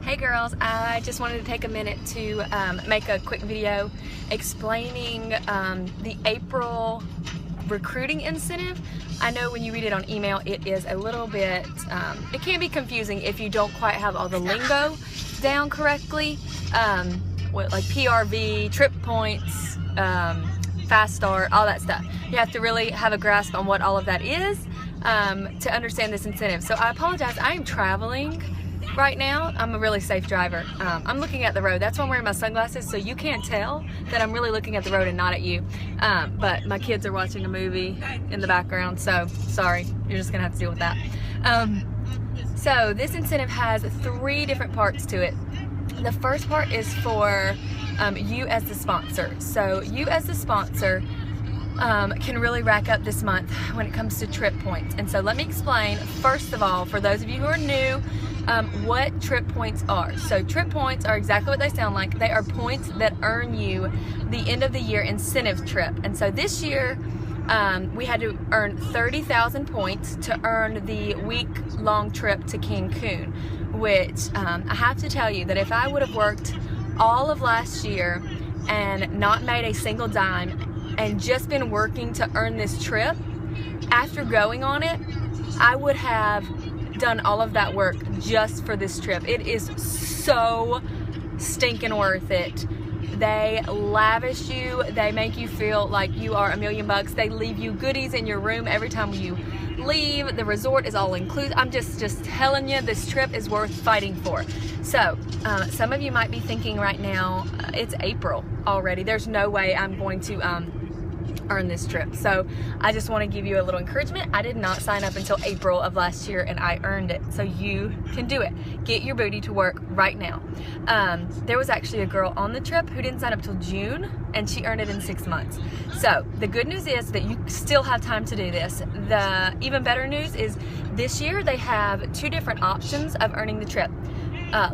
Hey girls, I just wanted to take a minute to make a quick video explaining the April recruiting incentive. I know when you read it on email it is a little bit, it can be confusing if you don't quite have all the lingo down correctly, like PRV, trip points, fast start, all that stuff. You have to really have a grasp on what all of that is to understand this incentive. So I apologize, I am traveling right now. I'm a really safe driver. I'm looking at the road. That's why I'm wearing my sunglasses, so you can't tell that I'm really looking at the road and not at you. But my kids are watching a movie in the background, so sorry. You're just gonna have to deal with that. So this incentive has 3 different parts to it. The first part is for you as the sponsor. So you as the sponsor can really rack up this month when it comes to trip points. And so let me explain, first of all, for those of you who are new, what trip points are. So trip points are exactly what they sound like. They are points that earn you the end of the year incentive trip. And so this year we had to earn 30,000 points to earn the week-long trip to Cancun, which I have to tell you that if I would have worked all of last year and not made a single dime and just been working to earn this trip, after going on it, I would have done all of that work just for this trip. It is so stinking worth it. They lavish you. They make you feel like you are $1,000,000. They leave you goodies in your room every time you leave. The resort is all inclusive. I'm just telling you, this trip is worth fighting for. So some of you might be thinking right now, it's April already. There's no way I'm going to earn this trip. So I just want to give you a little encouragement. I did not sign up until April of last year and I earned it. So you can do it. Get your booty to work right now. There was actually a girl on the trip who didn't sign up till June and she earned it in 6 months. So the good news is that you still have time to do this. The even better news is this year they have 2 different options of earning the trip.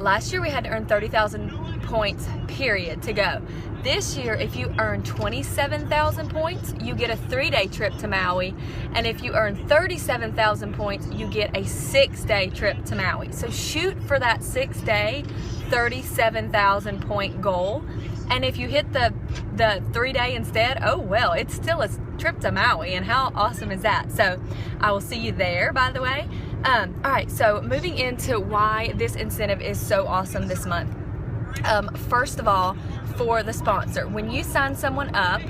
Last year we had to earn 30,000 points period to go. This year, if you earn 27,000 points, you get a 3-day trip to Maui. And if you earn 37,000 points, you get a 6-day trip to Maui. So shoot for that 6-day, 37,000 point goal. And if you hit the 3-day instead, oh well, it's still a trip to Maui. And how awesome is that? So I will see you there, by the way. All right, so moving into why this incentive is so awesome this month. First of all, for the sponsor, when you sign someone up,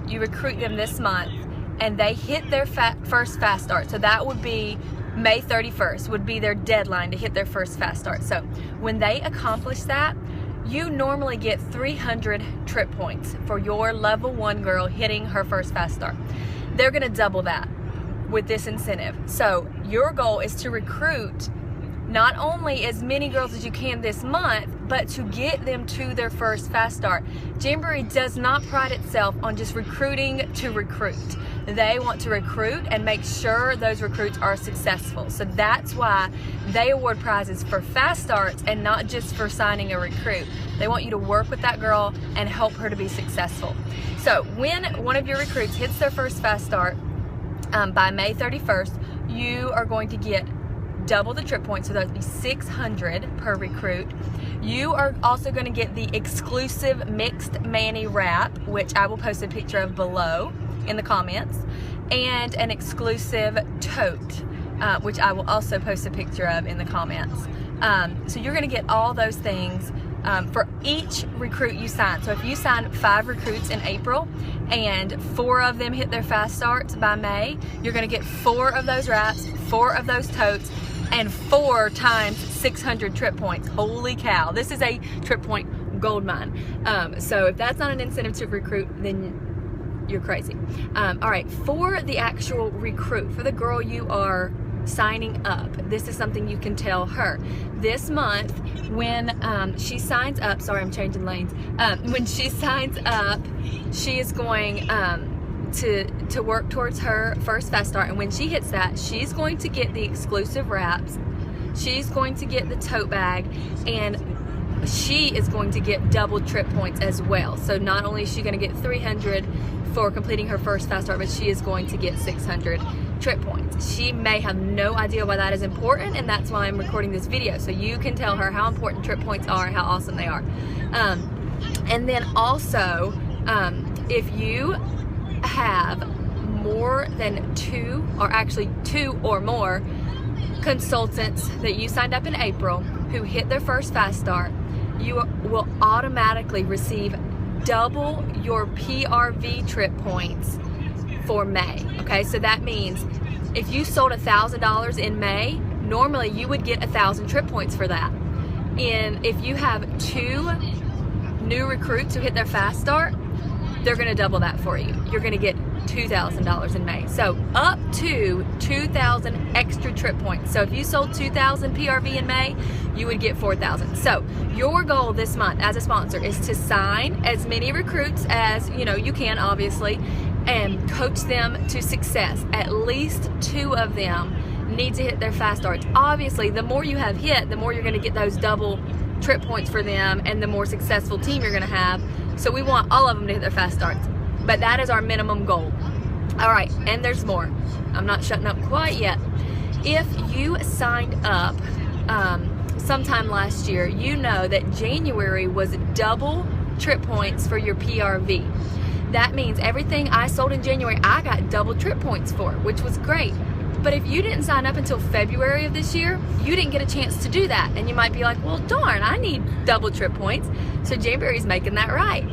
you recruit them this month and they hit their first fast start. So that would be May 31st would be their deadline to hit their first fast start. So when they accomplish that, you normally get 300 trip points for your level 1 girl hitting her first fast start. They're gonna double that with this incentive. So your goal is to recruit not only as many girls as you can this month, but to get them to their first fast start. Jamboree does not pride itself on just recruiting to recruit. They want to recruit and make sure those recruits are successful. So that's why they award prizes for fast starts and not just for signing a recruit. They want you to work with that girl and help her to be successful. So when one of your recruits hits their first fast start by May 31st, you are going to get double the trip points, so that would be 600 per recruit. You are also going to get the exclusive mixed mani wrap, which I will post a picture of below in the comments, and an exclusive tote, which I will also post a picture of in the comments. So you're going to get all those things for each recruit you sign. So if you sign 5 recruits in April and 4 of them hit their fast starts by May, you're going to get 4 of those wraps, 4 of those totes, and 4 times 600 trip points. Holy cow, this is a trip point gold mine. So if that's not an incentive to recruit, then you're crazy. All right, for the actual recruit, for the girl you are signing up, this is something you can tell her. This month, when she signs up, sorry, I'm changing lanes. When she signs up, she is going to work towards her first fast start, and when she hits that, she's going to get the exclusive wraps, she's going to get the tote bag, and she is going to get double trip points as well. So not only is she going to get 300 for completing her first fast start, but she is going to get 600 trip points. She may have no idea why that is important, and that's why I'm recording this video, so you can tell her how important trip points are, how awesome they are. And then also, if you have more than two or more consultants that you signed up in April who hit their first fast start, you will automatically receive double your PRV trip points for May. Okay, so that means if you sold $1,000 in May, normally you would get 1,000 trip points for that. And if you have 2 new recruits who hit their fast start, they're gonna double that for you. You're gonna get $2,000 in May. So up to 2,000 extra trip points. So if you sold 2,000 PRV in May, you would get 4,000. So your goal this month as a sponsor is to sign as many recruits as you can, obviously, and coach them to success. At least 2 of them need to hit their fast starts. Obviously, the more you have hit, the more you're gonna get those double trip points for them, and the more successful team you're gonna have. So we want all of them to hit their fast starts. But that is our minimum goal. All right, and there's more. I'm not shutting up quite yet. If you signed up sometime last year, you know that January was double trip points for your PRV. That means everything I sold in January, I got double trip points for, which was great. But if you didn't sign up until February of this year, you didn't get a chance to do that. And you might be like, well, darn, I need double trip points. So January's making that right.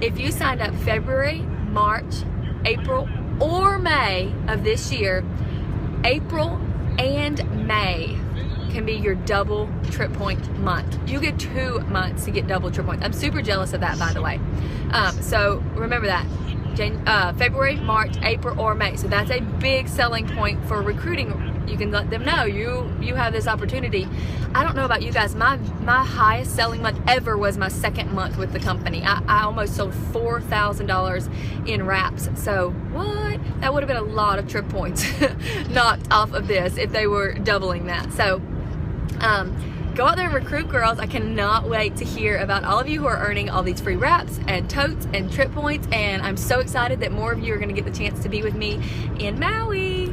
If you signed up February, March, April, or May of this year, April and May can be your double trip point month. You get 2 months to get double trip points. I'm super jealous of that, by the way. So remember that. February, March, April, or May. So that's a big selling point for recruiting. You can let them know you have this opportunity. I don't know about you guys, my highest selling month ever was my 2nd month with the company. I almost sold $4,000 in wraps. So what? That would have been a lot of trip points knocked off of this if they were doubling that. So go out there and recruit, girls. I cannot wait to hear about all of you who are earning all these free wraps and totes and trip points, and I'm so excited that more of you are going to get the chance to be with me in Maui.